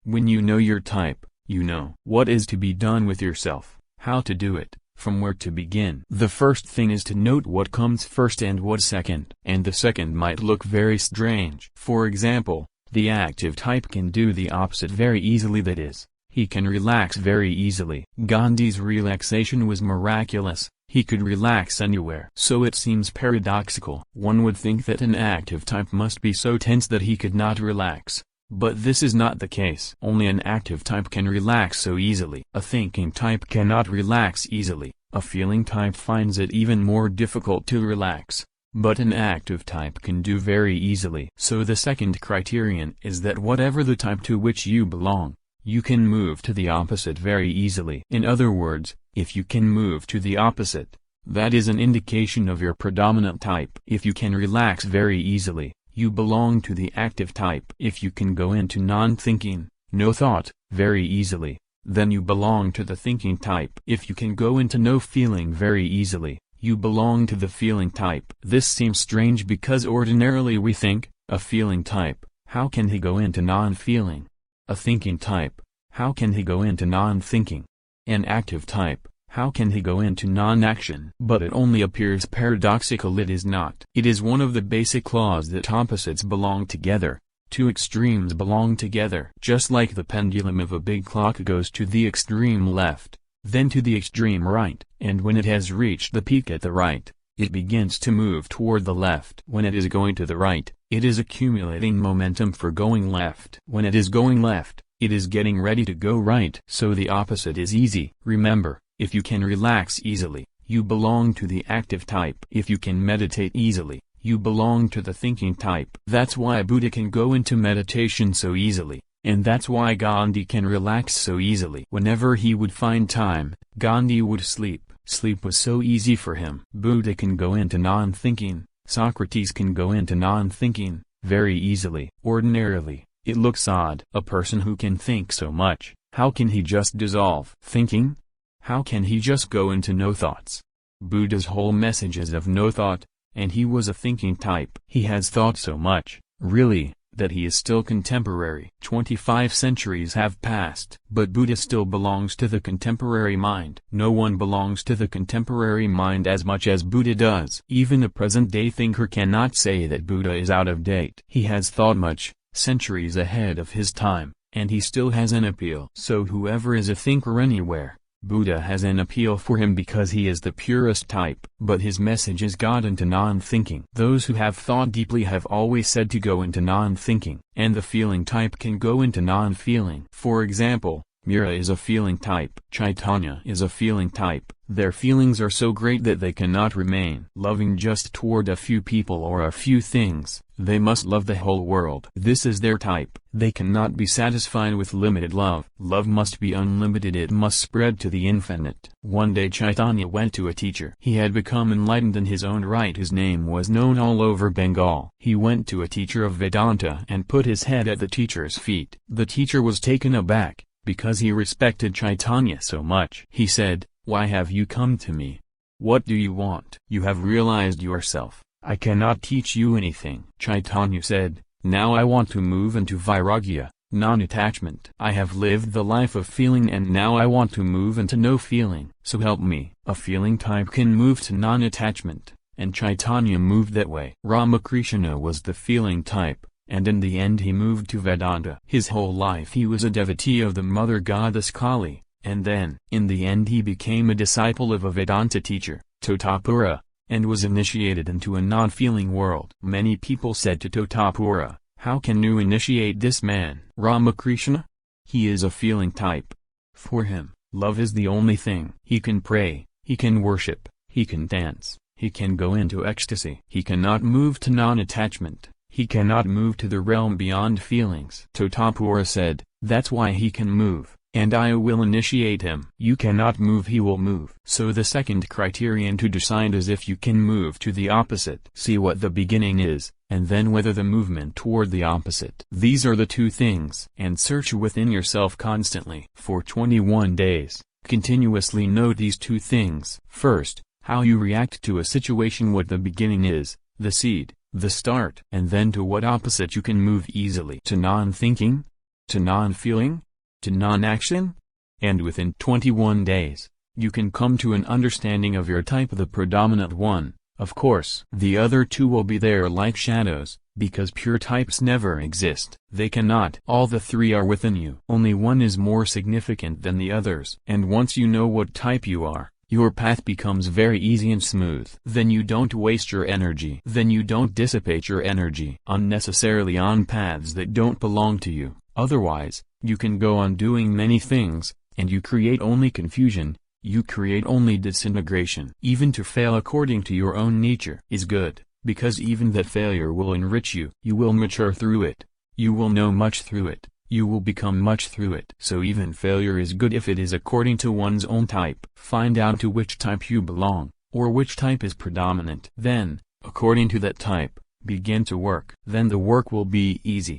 When you know your type, you know what is to be done with yourself, how to do it, from where to begin. The first thing is to note what comes first and what second. And the second might look very strange. For example, the active type can do the opposite very easily, that is, he can relax very easily. Gandhi's relaxation was miraculous. He could relax anywhere. So it seems paradoxical. One would think that an active type must be so tense that he could not relax. But this is not the case. Only an active type can relax so easily. A thinking type cannot relax easily. A feeling type finds it even more difficult to relax. But an active type can do very easily. So the second criterion is that whatever the type to which you belong, you can move to the opposite very easily. In other words, if you can move to the opposite, that is an indication of your predominant type. If you can relax very easily, you belong to the active type. If you can go into non-thinking, no thought, very easily, then you belong to the thinking type. If you can go into no feeling very easily, you belong to the feeling type. This seems strange because ordinarily we think, a feeling type, how can he go into non-feeling? A thinking type, how can he go into non-thinking? An active type, how can he go into non-action? But it only appears paradoxical. It is not. It is one of the basic laws that opposites belong together, two extremes belong together. Just like the pendulum of a big clock goes to the extreme left, then to the extreme right, and when it has reached the peak at the right, it begins to move toward the left. When it is going to the right, it is accumulating momentum for going left. When it is going left, it is getting ready to go right. So the opposite is easy. Remember, if you can relax easily, you belong to the active type. If you can meditate easily, you belong to the thinking type. That's why Buddha can go into meditation so easily, and that's why Gandhi can relax so easily. Whenever he would find time, Gandhi would sleep. Sleep was so easy for him. Buddha can go into non-thinking, Socrates can go into non-thinking, very easily. Ordinarily, it looks odd. A person who can think so much, how can he just dissolve thinking? How can he just go into no thoughts? Buddha's whole message is of no thought, and he was a thinking type. He has thought so much, really, that he is still contemporary. 25 centuries have passed, but Buddha still belongs to the contemporary mind. No one belongs to the contemporary mind as much as Buddha does. Even a present-day thinker cannot say that Buddha is out of date. He has thought much, centuries ahead of his time, and he still has an appeal. So whoever is a thinker anywhere, Buddha has an appeal for him because he is the purest type. But his message is got into non-thinking. Those who have thought deeply have always said to go into non-thinking, and the feeling type can go into non-feeling. For example, Mira is a feeling type. Chaitanya is a feeling type. Their feelings are so great that they cannot remain loving just toward a few people or a few things. They must love the whole world. This is their type. They cannot be satisfied with limited love. Love must be unlimited. It must spread to the infinite. One day Chaitanya went to a teacher. He had become enlightened in his own right. His name was known all over Bengal. He went to a teacher of Vedanta and put his head at the teacher's feet. The teacher was taken aback, because he respected Chaitanya so much. He said, "Why have you come to me? What do you want? You have realized yourself. I cannot teach you anything." Chaitanya said, "Now I want to move into vairagya, non-attachment. I have lived the life of feeling and now I want to move into no feeling. So help me." A feeling type can move to non-attachment, and Chaitanya moved that way. Ramakrishna was the feeling type, and in the end he moved to Vedanta. His whole life he was a devotee of the mother goddess Kali, and then, in the end he became a disciple of a Vedanta teacher, Totapura, and was initiated into a non-feeling world. Many people said to Totapura, "How can you initiate this man?" Ramakrishna? He is a feeling type. For him, love is the only thing. He can pray, he can worship, he can dance, he can go into ecstasy. He cannot move to non-attachment. He cannot move to the realm beyond feelings. Totapura said, "That's why he can move, and I will initiate him." You cannot move, he will move. So the second criterion to decide is if you can move to the opposite. See what the beginning is, and then whether the movement toward the opposite. These are the two things. And search within yourself constantly. For 21 days, continuously note these two things. First, how you react to a situation, what the beginning is, the seed, the start, and then to what opposite you can move easily. To non-thinking, to non-feeling, to non-action? And within 21 days, you can come to an understanding of your type, the predominant one. Of course, the other two will be there like shadows, because pure types never exist. They cannot. All the three are within you. Only one is more significant than the others. And once you know what type you are, your path becomes very easy and smooth. Then you don't waste your energy. Then you don't dissipate your energy unnecessarily on paths that don't belong to you. Otherwise, you can go on doing many things, and you create only confusion. You create only disintegration. Even to fail according to your own nature is good, because even that failure will enrich you. You will mature through it. You will know much through it. You will become much through it. So even failure is good if it is according to one's own type. Find out to which type you belong, or which type is predominant. Then, according to that type, begin to work. Then the work will be easy.